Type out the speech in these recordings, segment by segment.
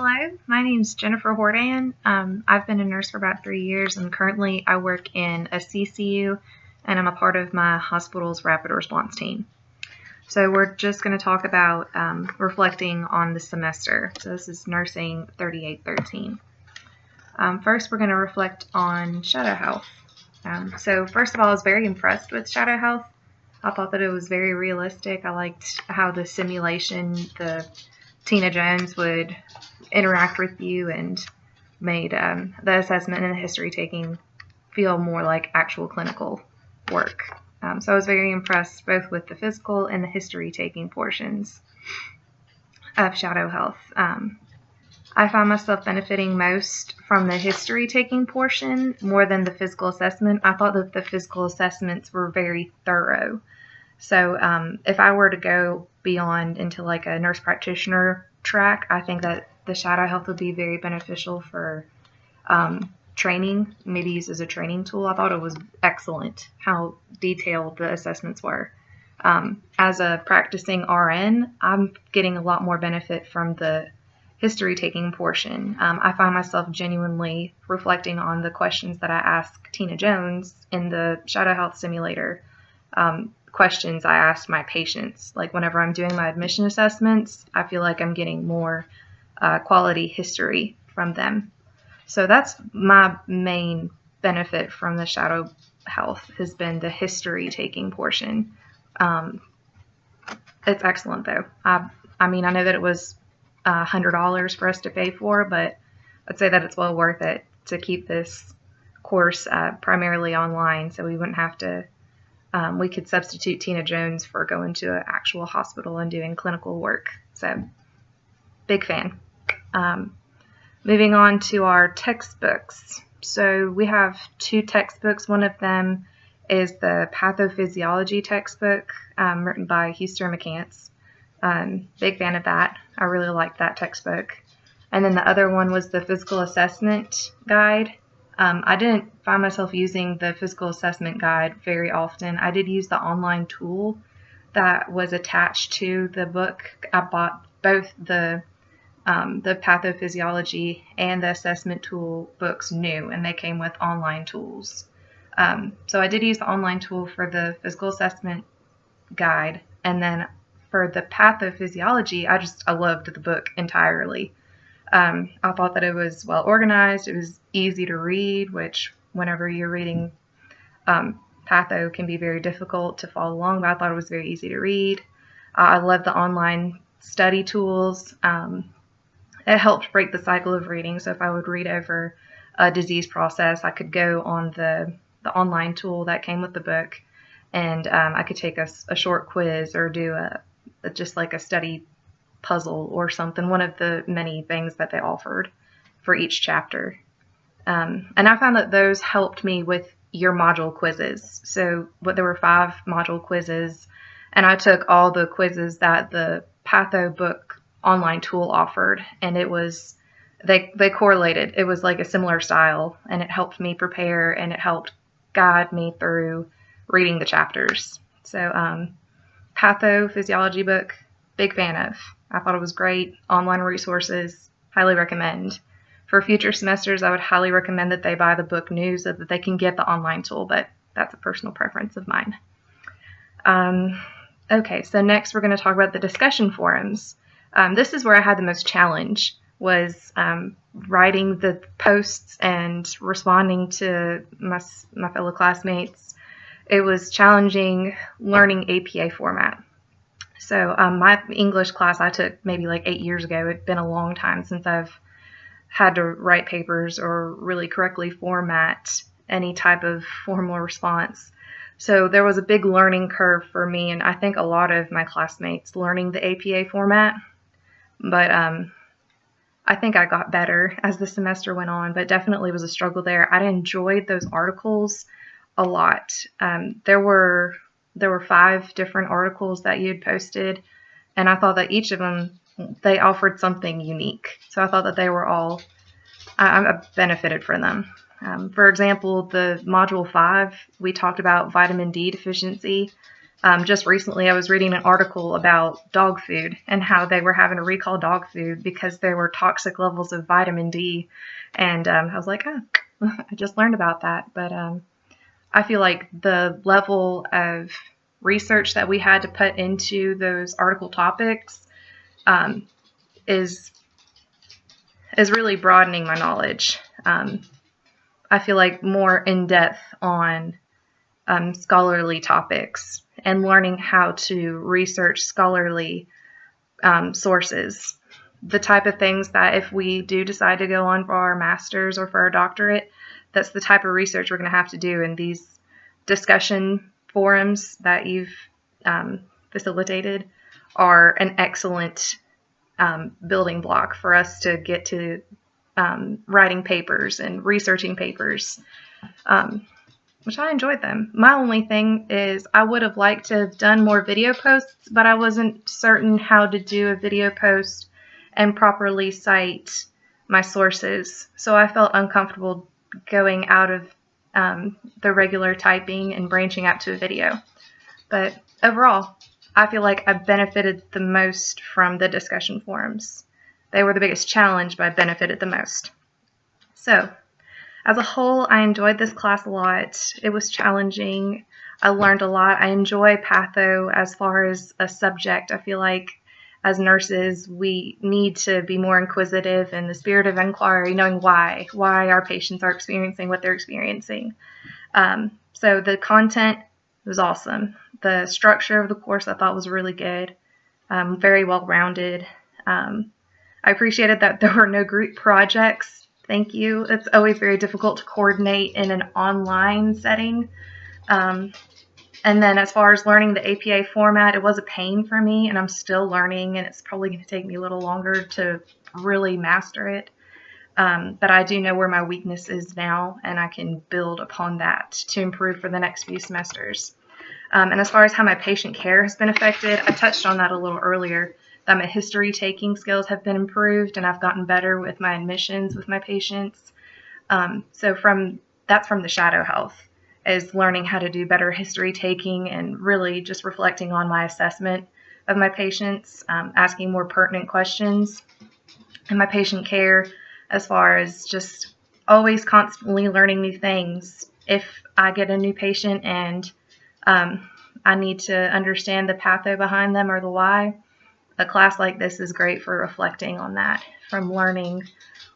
Hello, my name is Jennifer Horadan. I've been a nurse for about 3 years, and currently I work in a CCU, and I'm a part of my hospital's rapid response team. So we're just going to talk about reflecting on the semester. So this is Nursing 3813. First, we're going to reflect on shadow health. So first of all, I was very impressed with shadow health. I thought that it was very realistic. I liked how the simulation, the Tina Jones would interact with you and made the assessment and the history taking feel more like actual clinical work. So I was very impressed both with the physical and the history taking portions of shadow health. I found myself benefiting most from the history taking portion more than the physical assessment. I thought that the physical assessments were very thorough. So if I were to go beyond into like a nurse practitioner track, I think that the shadow health would be very beneficial for training, maybe used as a training tool. I thought it was excellent how detailed the assessments were. As a practicing RN, I'm getting a lot more benefit from the history taking portion. I find myself genuinely reflecting on the questions that I asked Tina Jones in the shadow health simulator. Questions I asked my patients. Like whenever I'm doing my admission assessments, I feel like I'm getting more quality history from them. So that's my main benefit from the shadow health, has been the history taking portion. It's excellent though. I mean, I know that it was $100 for us to pay for, but I'd say that it's well worth it to keep this course primarily online, so we wouldn't have to we could substitute Tina Jones for going to an actual hospital and doing clinical work. So, big fan. Moving on to our textbooks. So we have 2 textbooks. One of them is the pathophysiology textbook written by Huster McCants. Big fan of that. I really liked that textbook. And then the other one was the physical assessment guide. I didn't find myself using the physical assessment guide very often. I did use the online tool that was attached to the book. I bought both the pathophysiology and the assessment tool books new, and they came with online tools. So I did use the online tool for the physical assessment guide, and then for the pathophysiology, I loved the book entirely. I thought that it was well organized. It was easy to read, which whenever you're reading patho can be very difficult to follow along, but I thought it was very easy to read. I love the online study tools. It helped break the cycle of reading. So if I would read over a disease process, I could go on the online tool that came with the book, and I could take a short quiz or do just like a study puzzle or something, one of the many things that they offered for each chapter. And I found that those helped me with your module quizzes. So there were 5 module quizzes, and I took all the quizzes that the patho book online tool offered, and it was they correlated. It was like a similar style, and it helped me prepare, and it helped guide me through reading the chapters. So pathophysiology book, big fan of. I thought it was great. Online resources, highly recommend. For future semesters, I would highly recommend that they buy the book new so that they can get the online tool, but that's a personal preference of mine. Okay, so next we're going to talk about the discussion forums. This is where I had the most challenge, was writing the posts and responding to my fellow classmates. It was challenging learning APA format. So my English class I took maybe like 8 years ago. It's been a long time since I've had to write papers or really correctly format any type of formal response. So there was a big learning curve for me, and I think a lot of my classmates learning the APA format. But I think I got better as the semester went on, but definitely was a struggle there. I enjoyed those articles a lot. There were 5 different articles that you had posted, and I thought that each of them, they offered something unique. So I thought that they were all, I benefited from them. For example, the module 5, we talked about vitamin D deficiency. Just recently, I was reading an article about dog food and how they were having to recall dog food because there were toxic levels of vitamin D. And I was like, oh, I just learned about that. But I feel like the level of research that we had to put into those article topics is really broadening my knowledge. I feel like more in depth on scholarly topics and learning how to research scholarly sources. The type of things that if we do decide to go on for our master's or for our doctorate, that's the type of research we're going to have to do. And these discussion forums that you've facilitated are an excellent building block for us to get to writing papers and researching papers, which I enjoyed them. My only thing is I would have liked to have done more video posts, but I wasn't certain how to do a video post and properly cite my sources. So I felt uncomfortable going out of the regular typing and branching out to a video. But overall, I feel like I benefited the most from the discussion forums. They were the biggest challenge, but I benefited the most. So, as a whole, I enjoyed this class a lot. It was challenging. I learned a lot. I enjoy patho as far as a subject. I feel like as nurses, we need to be more inquisitive in the spirit of inquiry, knowing why our patients are experiencing what they're experiencing. So the content was awesome. The structure of the course I thought was really good, very well-rounded. I appreciated that there were no group projects. Thank you. It's always very difficult to coordinate in an online setting. And then as far as learning the APA format, it was a pain for me, and I'm still learning, and it's probably going to take me a little longer to really master it. But I do know where my weakness is now, and I can build upon that to improve for the next few semesters. And as far as how my patient care has been affected, I touched on that a little earlier, that my history taking skills have been improved, and I've gotten better with my admissions with my patients. So that's from the shadow health, is learning how to do better history taking and really just reflecting on my assessment of my patients, asking more pertinent questions. And my patient care, as far as just always constantly learning new things. If I get a new patient and I need to understand the patho behind them or the why, a class like this is great for reflecting on that, from learning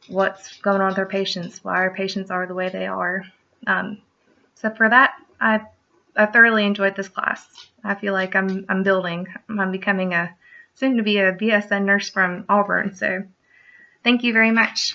what's going on with our patients, why our patients are the way they are. So for that, I thoroughly enjoyed this class. I feel like I'm building. I'm becoming soon to be a BSN nurse from Auburn. So thank you very much.